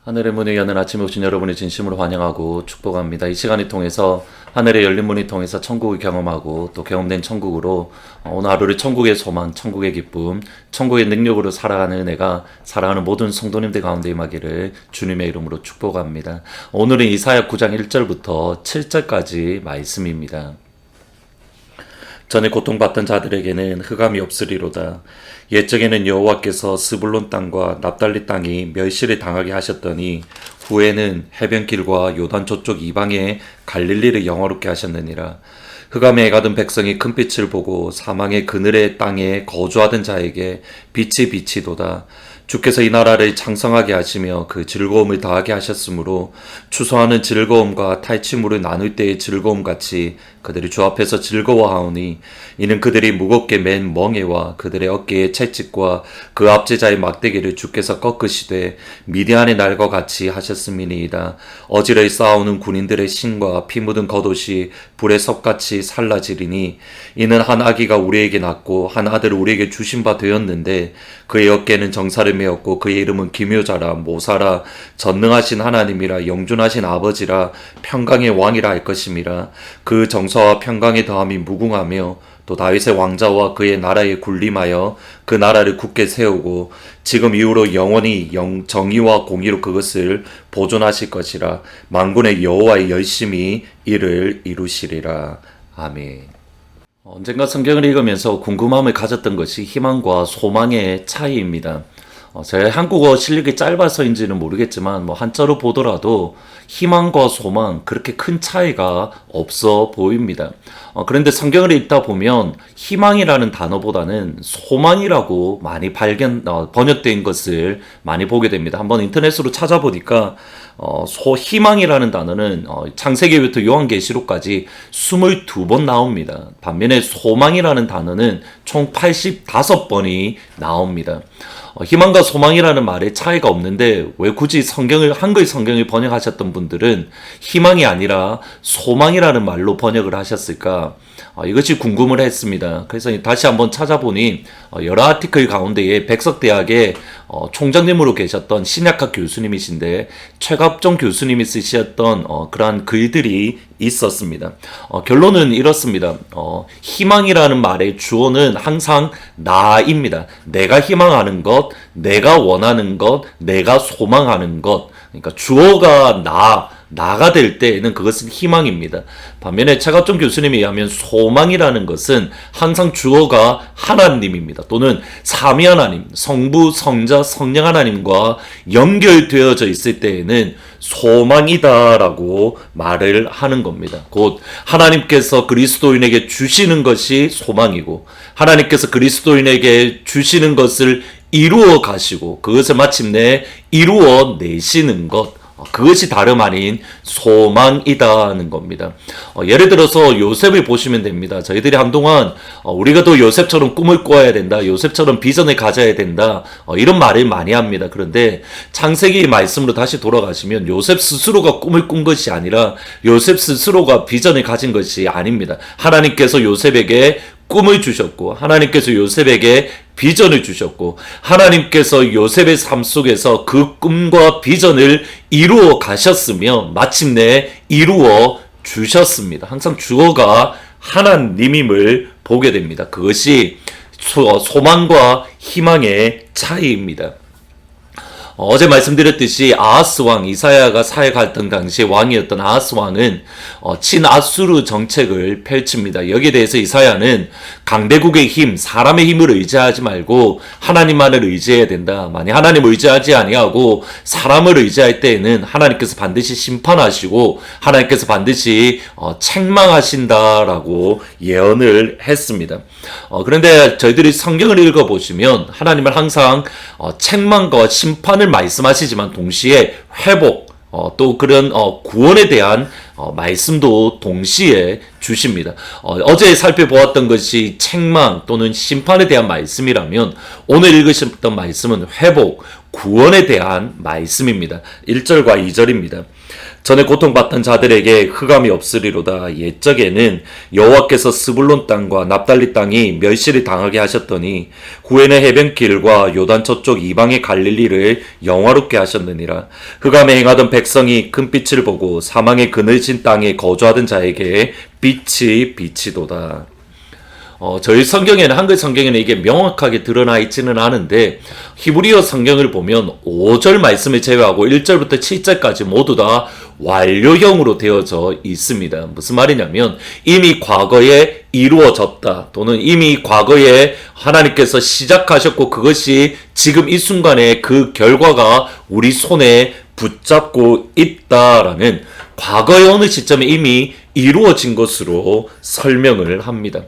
하늘의 문을 여는 아침에 오신 여러분의 진심으로 환영하고 축복합니다. 이 시간을 통해서 하늘의 열린 문을 통해서 천국을 경험하고 또 경험된 천국으로 오늘 하루를 천국의 소망, 천국의 기쁨, 천국의 능력으로 살아가는 은혜가 사랑하는 모든 성도님들 가운데 임하기를 주님의 이름으로 축복합니다. 오늘은 이사야 9장 1절부터 7절까지 말씀입니다. 전에 고통받던 자들에게는 흑암이 없으리로다. 옛적에는 여호와께서 스불론 땅과 납달리 땅이 멸시를 당하게 하셨더니 후에는 해변길과 요단 저쪽 이방의 갈릴리를 영화롭게 하셨느니라. 흑암에 가던 백성이 큰 빛을 보고 사망의 그늘의 땅에 거주하던 자에게 빛이 비치도다. 주께서 이 나라를 창성하게 하시며 그 즐거움을 더하게 하셨으므로 추수하는 즐거움과 탈취물을 나눌 때의 즐거움같이 그들이 주 앞에서 즐거워하오니 이는 그들이 무겁게 맨 멍에와 그들의 어깨의 채찍과 그 압제자의 막대기를 주께서 꺾으시되 미디안의 날과 같이 하셨음이니이다. 어지러이 싸우는 군인들의 신과 피 묻은 겉옷이 불의 섭같이 살라지리니 이는 한 아기가 우리에게 낳고 한 아들을 우리에게 주신 바 되었는데 그의 어깨는 정사를 메었고 그의 이름은 기묘자라 모사라 전능하신 하나님이라 영존하신 아버지라 평강의 왕이라 할 것임이라. 그 정사와 평강의 더함이 무궁하며 또 다윗의 왕자와 그의 나라에 군림하여 그 나라를 굳게 세우고 지금 이후로 영원히 정의와 공의로 그것을 보존하실 것이라. 만군의 여호와의 열심히 이를 이루시리라. 아멘. 언젠가 성경을 읽으면서 궁금함을 가졌던 것이 희망과 소망의 차이입니다. 제 한국어 실력이 짧아서인지는 모르겠지만 한자로 보더라도 희망과 소망 그렇게 큰 차이가 없어 보입니다. 그런데 성경을 읽다 보면 희망이라는 단어보다는 소망이라고 많이 번역된 것을 많이 보게 됩니다. 한번 인터넷으로 찾아보니까 희망이라는 단어는 창세기부터 요한계시록까지 22번 나옵니다. 반면에 소망이라는 단어는 총 85번이 나옵니다. 희망과 소망이라는 말에 차이가 없는데 왜 굳이 한글 성경을 번역하셨던 분들은 희망이 아니라 소망이라는 말로 번역을 하셨을까? 이것이 궁금을 했습니다. 그래서 다시 한번 찾아보니 여러 아티클 가운데에 백석대학의 총장님으로 계셨던 신약학 교수님이신데 최갑종 교수님이 쓰셨던 그러한 글들이 있었습니다. 결론은 이렇습니다. 희망이라는 말의 주어는 항상 나입니다. 내가 희망하는 것, 내가 원하는 것, 내가 소망하는 것. 그러니까 주어가 나가 될 때에는 그것은 희망입니다. 반면에 최갑종 교수님에 의하면 소망이라는 것은 항상 주어가 하나님입니다. 또는 삼위 하나님, 성부, 성자, 성령 하나님과 연결되어져 있을 때에는 소망이다라고 말을 하는 겁니다. 곧 하나님께서 그리스도인에게 주시는 것이 소망이고 하나님께서 그리스도인에게 주시는 것을 이루어 가시고 그것을 마침내 이루어 내시는 것, 그것이 다름 아닌 소망이다는 겁니다. 예를 들어서 요셉을 보시면 됩니다. 저희들이 한동안 우리가 또 요셉처럼 꿈을 꿔야 된다, 요셉처럼 비전을 가져야 된다, 이런 말을 많이 합니다. 그런데 창세기 말씀으로 다시 돌아가시면 요셉 스스로가 꿈을 꾼 것이 아니라 요셉 스스로가 비전을 가진 것이 아닙니다. 하나님께서 요셉에게 꿈을 주셨고 하나님께서 요셉에게 비전을 주셨고 하나님께서 요셉의 삶 속에서 그 꿈과 비전을 이루어 가셨으며 마침내 이루어 주셨습니다. 항상 주어가 하나님임을 보게 됩니다. 그것이 소망과 희망의 차이입니다. 어제 말씀드렸듯이 아하스 왕, 이사야가 사역했던 당시 왕이었던 아하스 왕은 친아수르 정책을 펼칩니다. 여기에 대해서 이사야는 강대국의 힘, 사람의 힘을 의지하지 말고 하나님만을 의지해야 된다. 만약 하나님을 의지하지 아니하고 사람을 의지할 때에는 하나님께서 반드시 심판하시고 하나님께서 반드시 책망하신다라고 예언을 했습니다. 그런데 저희들이 성경을 읽어보시면 하나님은 항상 책망과 심판을 말씀하시지만 동시에 회복, 또 그런 구원에 대한 말씀도 동시에 주십니다. 어제 살펴보았던 것이 책망 또는 심판에 대한 말씀이라면 오늘 읽으셨던 말씀은 회복, 구원에 대한 말씀입니다. 1절과 2절입니다. 전에 고통받던 자들에게 흑암이 없으리로다. 옛적에는 여호와께서 스불론 땅과 납달리 땅이 멸시를 당하게 하셨더니 후에는 해변길과 요단 저쪽 이방의 갈릴리를 영화롭게 하셨느니라. 흑암에 행하던 백성이 큰 빛을 보고 사망의 그늘진 땅에 거주하던 자에게 빛이 비치도다. 저희 성경에는, 한글 성경에는 이게 명확하게 드러나 있지는 않은데, 히브리어 성경을 보면 5절 말씀을 제외하고 1절부터 7절까지 모두 다 완료형으로 되어져 있습니다. 무슨 말이냐면, 이미 과거에 이루어졌다, 또는 이미 과거에 하나님께서 시작하셨고, 그것이 지금 이 순간에 그 결과가 우리 손에 붙잡고 있다라는, 과거의 어느 시점에 이미 이루어진 것으로 설명을 합니다.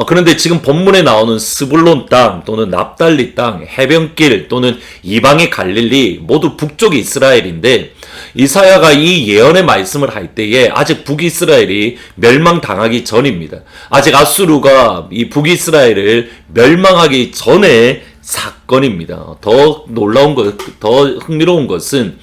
그런데 지금 본문에 나오는 스불론 땅 또는 납달리 땅, 해변길 또는 이방의 갈릴리, 모두 북쪽 이스라엘인데, 이사야가 이 예언의 말씀을 할 때에 아직 북이스라엘이 멸망당하기 전입니다. 아직 아수르가 이 북이스라엘을 멸망하기 전의 사건입니다. 더 놀라운 것, 더 흥미로운 것은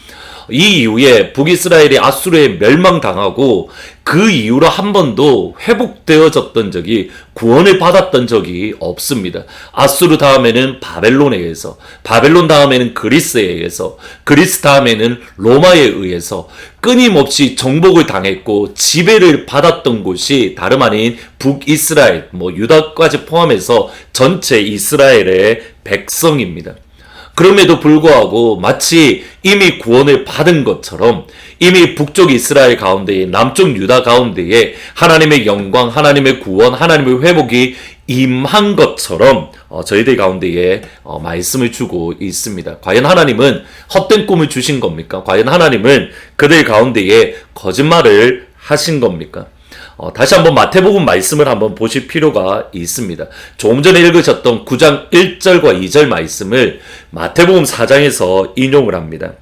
이 이후에 북이스라엘이 아수르에 멸망당하고 그 이후로 한 번도 회복되어졌던 적이, 구원을 받았던 적이 없습니다. 아수르 다음에는 바벨론에 의해서, 바벨론 다음에는 그리스에 의해서, 그리스 다음에는 로마에 의해서 끊임없이 정복을 당했고 지배를 받았던 곳이 다름 아닌 북이스라엘, 유다까지 포함해서 전체 이스라엘의 백성입니다. 그럼에도 불구하고 마치 이미 구원을 받은 것처럼, 이미 북쪽 이스라엘 가운데에, 남쪽 유다 가운데에 하나님의 영광, 하나님의 구원, 하나님의 회복이 임한 것처럼 저희들 가운데에 말씀을 주고 있습니다. 과연 하나님은 헛된 꿈을 주신 겁니까? 과연 하나님은 그들 가운데에 거짓말을 하신 겁니까? 다시 한번 마태복음 말씀을 한번 보실 필요가 있습니다. 조금 전에 읽으셨던 9장 1절과 2절 말씀을 마태복음 4장에서 인용을 합니다.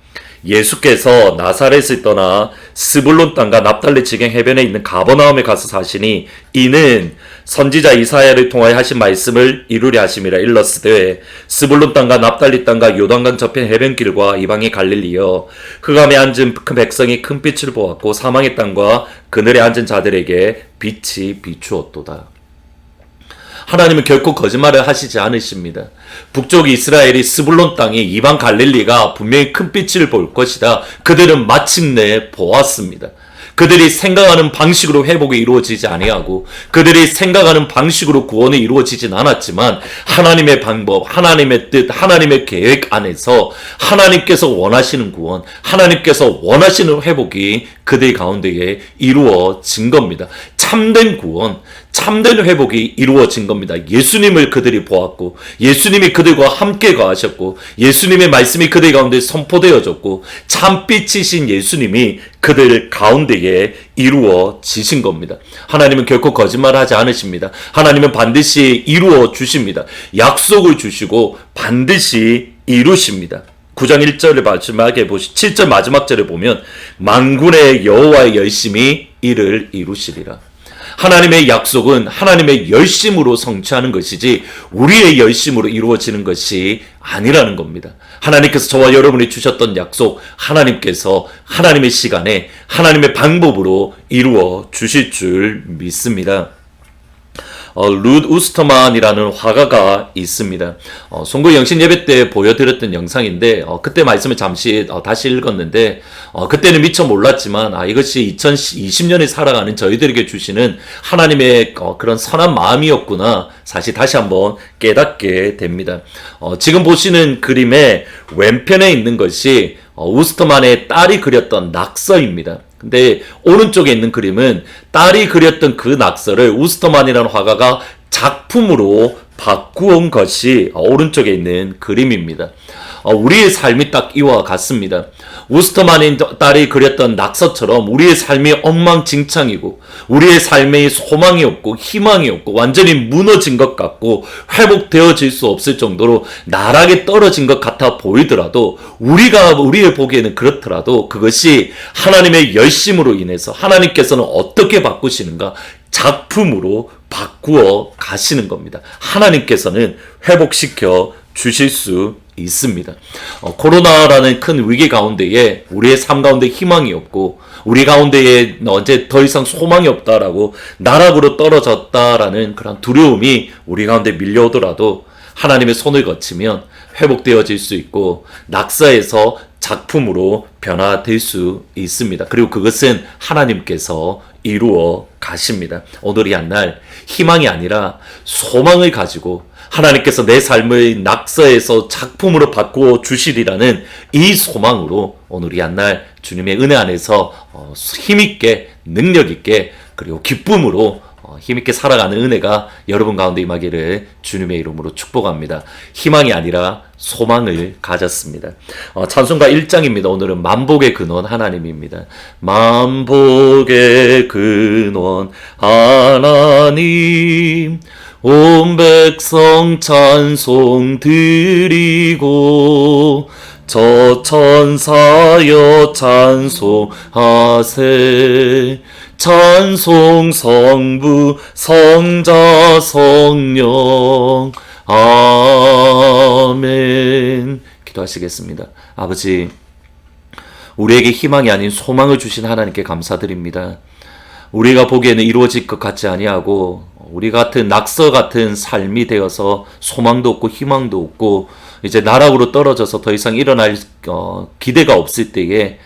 예수께서 나사렛을 떠나 스불론 땅과 납달리 지경 해변에 있는 가버나움에 가서 사시니 이는 선지자 이사야를 통하여 하신 말씀을 이루려 하심이라. 일러스되 스불론 땅과 납달리 땅과 요단강 저편 해변길과 이방의 갈릴리여, 흑암에 앉은 큰 백성이 큰 빛을 보았고 사망의 땅과 그늘에 앉은 자들에게 빛이 비추었도다. 하나님은 결코 거짓말을 하시지 않으십니다. 북쪽 이스라엘이 스불론 땅이, 이방 갈릴리가 분명히 큰 빛을 볼 것이다. 그들은 마침내 보았습니다. 그들이 생각하는 방식으로 회복이 이루어지지 아니하고, 그들이 생각하는 방식으로 구원이 이루어지진 않았지만, 하나님의 방법, 하나님의 뜻, 하나님의 계획 안에서 하나님께서 원하시는 구원, 하나님께서 원하시는 회복이 그들 가운데에 이루어진 겁니다. 참된 구원, 참된 회복이 이루어진 겁니다. 예수님을 그들이 보았고, 예수님이 그들과 함께 거하셨고, 예수님의 말씀이 그들 가운데 선포되어졌고, 참빛이신 예수님이 그들 가운데에 이루어지신 겁니다. 하나님은 결코 거짓말하지 않으십니다. 하나님은 반드시 이루어 주십니다. 약속을 주시고 반드시 이루십니다. 9장 1절을 마지막에 7절 마지막 절을 보면 만군의 여호와의 열심히 이를 이루시리라. 하나님의 약속은 하나님의 열심으로 성취하는 것이지 우리의 열심으로 이루어지는 것이 아니라는 겁니다. 하나님께서 저와 여러분이 주셨던 약속, 하나님께서 하나님의 시간에 하나님의 방법으로 이루어 주실 줄 믿습니다. 루드 우스터만이라는 화가가 있습니다. 송구 영신 예배 때 보여드렸던 영상인데, 그때 말씀을 잠시 다시 읽었는데, 그때는 미처 몰랐지만, 이것이 2020년에 살아가는 저희들에게 주시는 하나님의 그런 선한 마음이었구나, 사실 다시 한번 깨닫게 됩니다. 지금 보시는 그림의 왼편에 있는 것이 우스터만의 딸이 그렸던 낙서입니다. 근데 오른쪽에 있는 그림은 딸이 그렸던 그 낙서를 우스터만이라는 화가가 작품으로 바꾸온 것이 오른쪽에 있는 그림입니다. 우리의 삶이 딱 이와 같습니다. 우스터만의 딸이 그렸던 낙서처럼 우리의 삶이 엉망진창이고 우리의 삶에 소망이 없고 희망이 없고 완전히 무너진 것 같고 회복되어질 수 없을 정도로 나락에 떨어진 것 같아 보이더라도 우리의 보기에는 그렇더라도 그것이 하나님의 열심으로 인해서 하나님께서는 어떻게 바꾸시는가? 작품으로 바꾸어 가시는 겁니다. 하나님께서는 회복시켜 주실 수 있습니다. 코로나라는 큰 위기 가운데에 우리의 삶 가운데 희망이 없고 우리 가운데에 이제 더 이상 소망이 없다라고 나락으로 떨어졌다라는 그런 두려움이 우리 가운데 밀려오더라도 하나님의 손을 거치면 회복되어질 수 있고 낙서에서 작품으로 변화될 수 있습니다. 그리고 그것은 하나님께서 이루어 가십니다. 오늘이 한 날 희망이 아니라 소망을 가지고 하나님께서 내 삶의 낙서에서 작품으로 바꾸어 주시리라는 이 소망으로 오늘이 한 날 주님의 은혜 안에서 힘있게 능력있게 그리고 기쁨으로 힘있게 살아가는 은혜가 여러분 가운데 임하기를 주님의 이름으로 축복합니다. 희망이 아니라 소망을 가졌습니다. 찬송가 1장입니다. 오늘은 만복의 근원 하나님입니다. 만복의 근원 하나님 온 백성 찬송 드리고 저 천사여 찬송하세 찬송 성부 성자 성령 아멘. 기도하시겠습니다. 아버지, 우리에게 희망이 아닌 소망을 주신 하나님께 감사드립니다. 우리가 보기에는 이루어질 것 같지 아니하고 우리 같은 낙서 같은 삶이 되어서 소망도 없고 희망도 없고 이제 나락으로 떨어져서 더 이상 일어날 기대가 없을 때에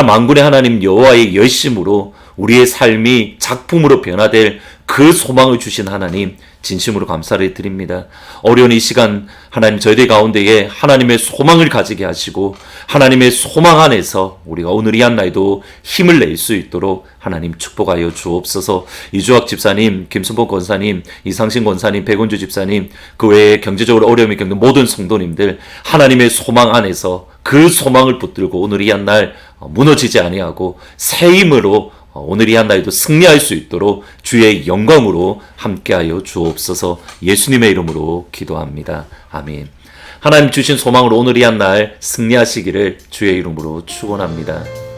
만군의 하나님 여호와의 열심으로 우리의 삶이 작품으로 변화될 그 소망을 주신 하나님 진심으로 감사를 드립니다. 어려운 이 시간 하나님 저희들 가운데에 하나님의 소망을 가지게 하시고 하나님의 소망 안에서 우리가 오늘 이 한 날도 힘을 낼 수 있도록 하나님 축복하여 주옵소서. 이주학 집사님, 김순복 권사님, 이상신 권사님, 백운주 집사님 그 외에 경제적으로 어려움이 겪는 모든 성도님들 하나님의 소망 안에서 그 소망을 붙들고 오늘 이 한 날 무너지지 아니하고 새 힘으로 오늘 이 한 날도 승리할 수 있도록 주의 영광으로 함께하여 주옵소서. 예수님의 이름으로 기도합니다. 아멘. 하나님 주신 소망으로 오늘 이 한 날 승리하시기를 주의 이름으로 축원합니다.